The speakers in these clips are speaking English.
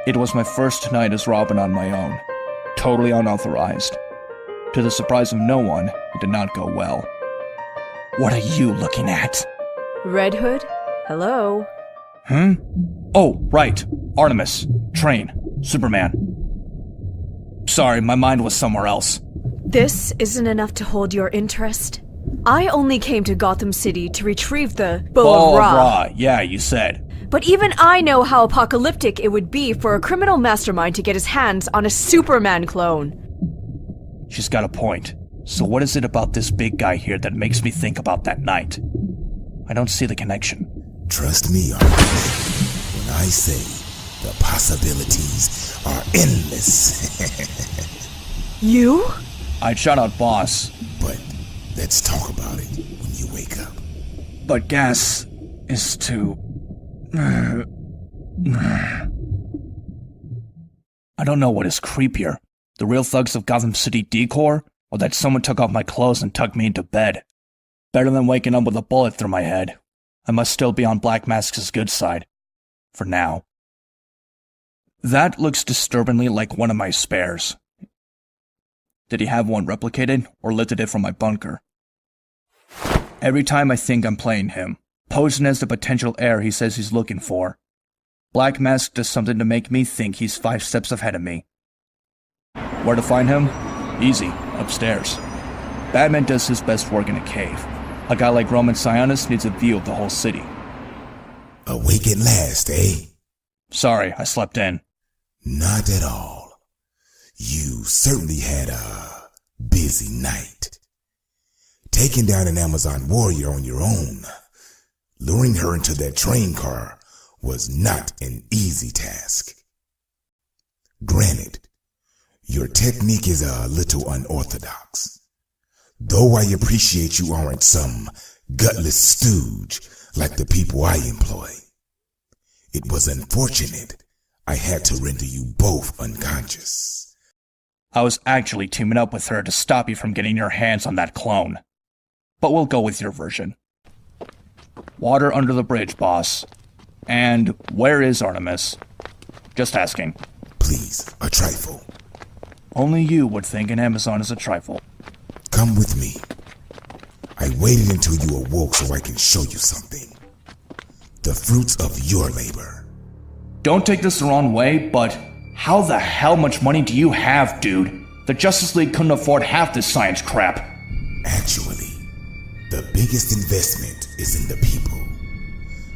It was my first night as Robin on my own, totally unauthorized. To the surprise of no one, it did not go well. What are you looking at? Red Hood? Hello? Oh, right. Artemis. Train. Superman. Sorry, my mind was somewhere else. This isn't enough to hold your interest. I only came to Gotham City to retrieve the Bow of Ra. Yeah, you said. But even I know how apocalyptic it would be for a criminal mastermind to get his hands on a Superman clone. She's got a point. So what is it about this big guy here that makes me think about that night? I don't see the connection. Trust me, Artemis, when I say the possibilities are endless. You? I'd shout out boss. But let's talk about it when you wake up. But gas is too... I don't know what is creepier. The real thugs of Gotham City decor, or that someone took off my clothes and tucked me into bed. Better than waking up with a bullet through my head. I must still be on Black Mask's good side. For now. That looks disturbingly like one of my spares. Did he have one replicated, or lifted it from my bunker? Every time I think I'm playing him, posing as the potential heir he says he's looking for, Black Mask does something to make me think he's 5 steps ahead of me. Where to find him? Easy, upstairs. Batman does his best work in a cave. A guy like Roman Sionis needs a view of the whole city. Awake at last, eh? Sorry, I slept in. Not at all. You certainly had a busy night. Taking down an Amazon warrior on your own, luring her into that train car, was not an easy task. Granted, your technique is a little unorthodox. Though I appreciate you aren't some gutless stooge like the people I employ. It was unfortunate I had to render you both unconscious. I was actually teaming up with her to stop you from getting your hands on that clone. But we'll go with your version. Water under the bridge, boss. And where is Artemis? Just asking. Please, a trifle. Only you would think an Amazon is a trifle. Come with me. I waited until you awoke so I can show you something. The fruits of your labor. Don't take this the wrong way, but how the hell much money do you have, dude? The Justice League couldn't afford half this science crap. Actually, the biggest investment is in the people.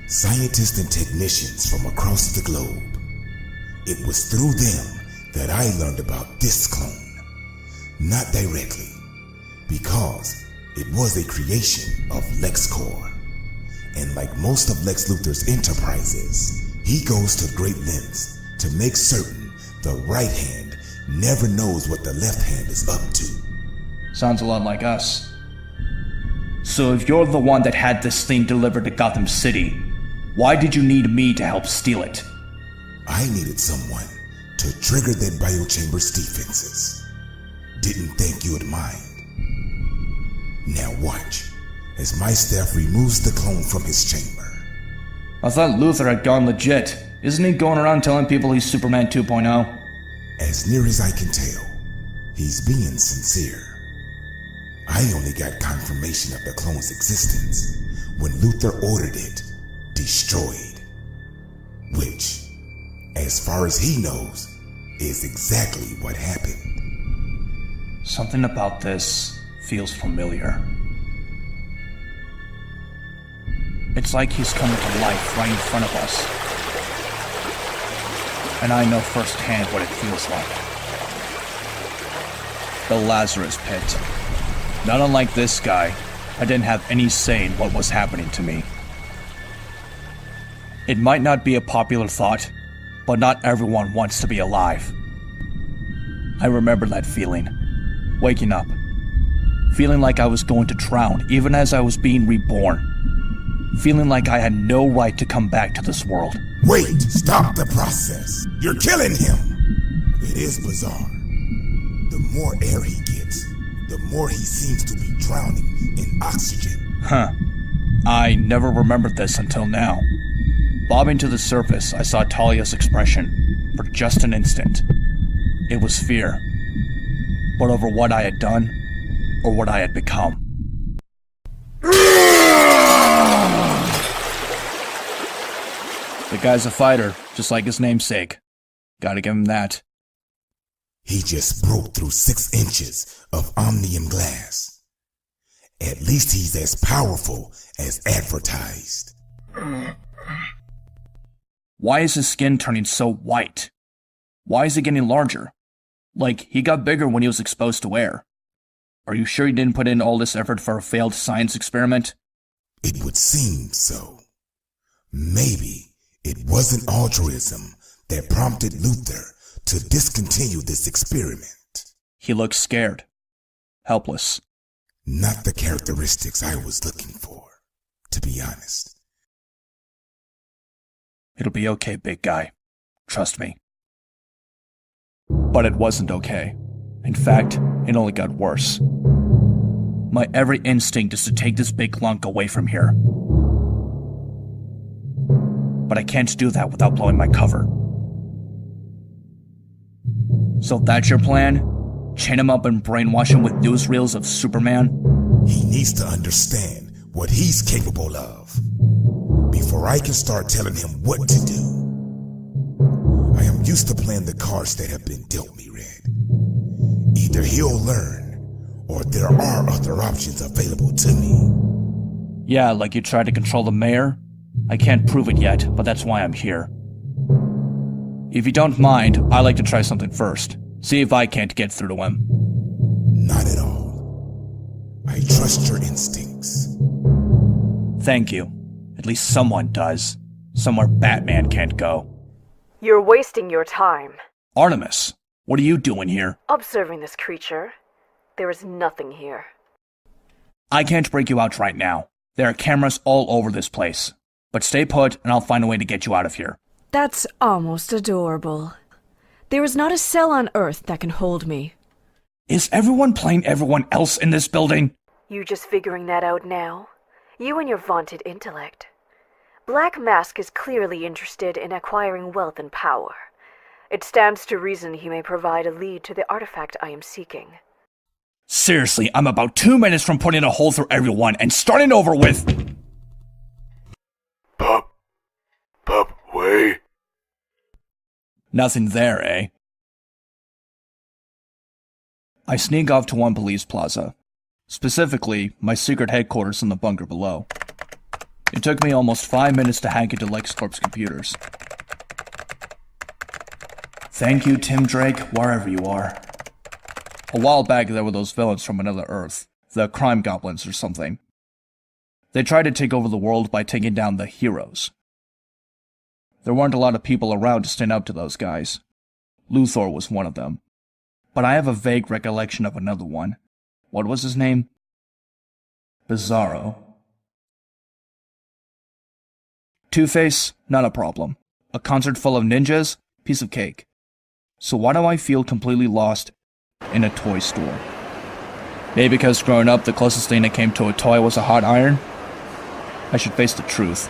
Scientists and technicians from across the globe. It was through them that I learned about this clone. Not directly, because it was a creation of LexCorp. And like most of Lex Luthor's enterprises, he goes to great lengths to make certain the right hand never knows what the left hand is up to. Sounds a lot like us. So if you're the one that had this thing delivered to Gotham City, why did you need me to help steal it? I needed someone to trigger that biochamber's defenses. Didn't think you would mind. Now watch, as my staff removes the clone from his chamber. I thought Luthor had gone legit. Isn't he going around telling people he's Superman 2.0? As near as I can tell, he's being sincere. I only got confirmation of the clone's existence when Luthor ordered it destroyed. Which, as far as he knows, is exactly what happened. Something about this feels familiar. It's like he's coming to life right in front of us. And I know firsthand what it feels like. The Lazarus Pit. Not unlike this guy, I didn't have any say in what was happening to me. It might not be a popular thought, but not everyone wants to be alive. I remember that feeling. Waking up. Feeling like I was going to drown even as I was being reborn. Feeling like I had no right to come back to this world. Wait! Stop the process! You're killing him! It is bizarre. The more air he gets, the more he seems to be drowning in oxygen. Huh. I never remembered this until now. Bobbing to the surface, I saw Talia's expression. for just an instant. It was fear. But over what I had done, or what I had become. The guy's a fighter, just like his namesake. Gotta give him that. He just broke through 6 inches of omnium glass. At least he's as powerful as advertised. Why is his skin turning so white? Why is it getting larger? Like, he got bigger when he was exposed to air. Are you sure he didn't put in all this effort for a failed science experiment? It would seem so. Maybe it wasn't altruism that prompted Luther to discontinue this experiment. He looks scared. Helpless. Not the characteristics I was looking for, to be honest. It'll be okay, big guy. Trust me. But it wasn't okay. In fact, it only got worse. My every instinct is to take this big lunk away from here. But I can't do that without blowing my cover. So that's your plan? Chain him up and brainwash him with newsreels of Superman? He needs to understand what he's capable of before I can start telling him what to do. I am used to playing the cards that have been dealt me, Red. Either he'll learn, or there are other options available to me. Yeah, like you tried to control the mayor? I can't prove it yet, but that's why I'm here. If you don't mind, I like to try something first. See if I can't get through to him. Not at all. I trust your instincts. Thank you. At least someone does. Somewhere Batman can't go. You're wasting your time. Artemis, what are you doing here? Observing this creature. There is nothing here. I can't break you out right now. There are cameras all over this place. But stay put, and I'll find a way to get you out of here. That's almost adorable. There is not a cell on Earth that can hold me. Is everyone playing everyone else in this building? You just figuring that out now? You and your vaunted intellect. Black Mask is clearly interested in acquiring wealth and power. It stands to reason he may provide a lead to the artifact I am seeking. Seriously, I'm about 2 minutes from putting a hole through everyone and starting over with... Pup, wait. Nothing there, eh? I sneak off to one police plaza. Specifically, my secret headquarters in the bunker below. It took me almost 5 minutes to hack into LexCorp's computers. Thank you, Tim Drake, wherever you are. A while back, there were those villains from another Earth, the crime goblins or something. They tried to take over the world by taking down the heroes. There weren't a lot of people around to stand up to those guys. Luthor was one of them. But I have a vague recollection of another one. What was his name? Bizarro. Two-Face? Not a problem. A concert full of ninjas? Piece of cake. So why do I feel completely lost in a toy store? Maybe because growing up, the closest thing that came to a toy was a hot iron? I should face the truth.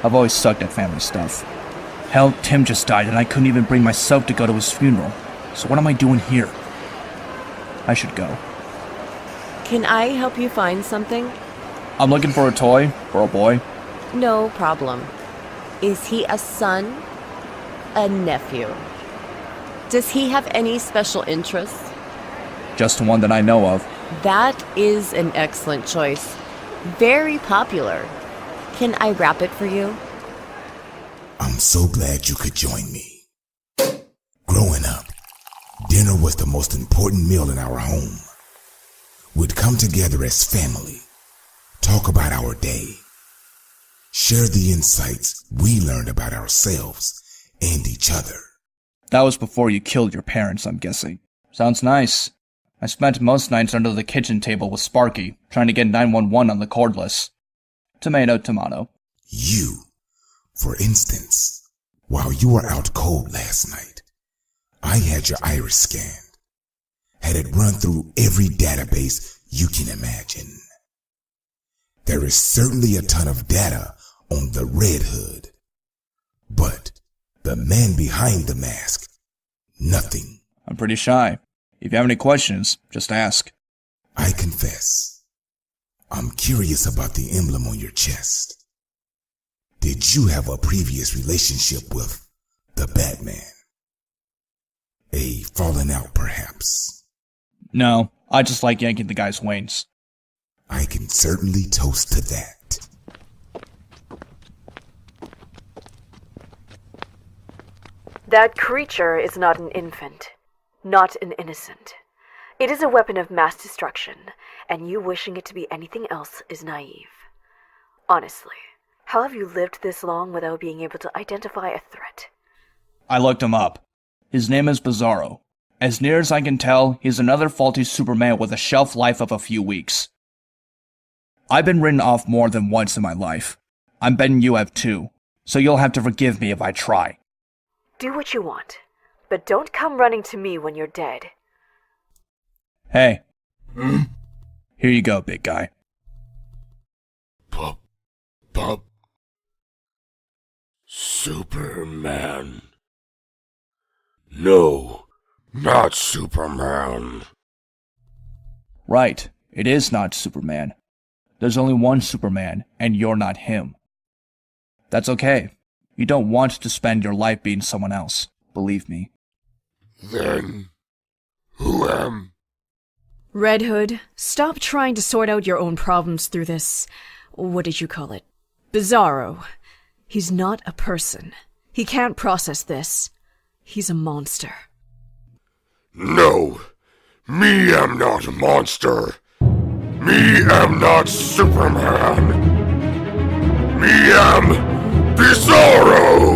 I've always sucked at family stuff. Hell, Tim just died and I couldn't even bring myself to go to his funeral. So what am I doing here? I should go. Can I help you find something? I'm looking for a toy for a boy. No problem. Is he a son? A nephew? Does he have any special interests? Just one that I know of. That is an excellent choice. Very popular. Can I wrap it for you? I'm so glad you could join me. Growing up, dinner was the most important meal in our home. We'd come together as family, talk about our day, share the insights we learned about ourselves and each other. That was before you killed your parents, I'm guessing. Sounds nice. I spent most nights under the kitchen table with Sparky, trying to get 911 on the cordless. Tomato, tomato. You, for instance, while you were out cold last night, I had your iris scanned, had it run through every database you can imagine. There is certainly a ton of data on the Red Hood, but The man behind the mask. Nothing. I'm pretty shy. If you have any questions, just ask. I confess. I'm curious about the emblem on your chest. Did you have a previous relationship with the Batman? A falling out, perhaps? No, I just like yanking the guy's wings. I can certainly toast to that. That creature is not an infant, not an innocent. It is a weapon of mass destruction, and you wishing it to be anything else is naive. Honestly, how have you lived this long without being able to identify a threat? I looked him up. His name is Bizarro. As near as I can tell, he's another faulty Superman with a shelf life of a few weeks. I've been written off more than once in my life. I'm betting you have too, so you'll have to forgive me if I try. Do what you want, but don't come running to me when you're dead. Hey. Here you go, big guy. Pup. Superman. No, not Superman. Right, it is not Superman. There's only one Superman, and you're not him. That's okay. You don't want to spend your life being someone else, believe me. Then, who am? Red Hood, stop trying to sort out your own problems through this, what did you call it? Bizarro. He's not a person. He can't process this. He's a monster. No, me am not a monster. Me am not Superman. Me am Bizarro!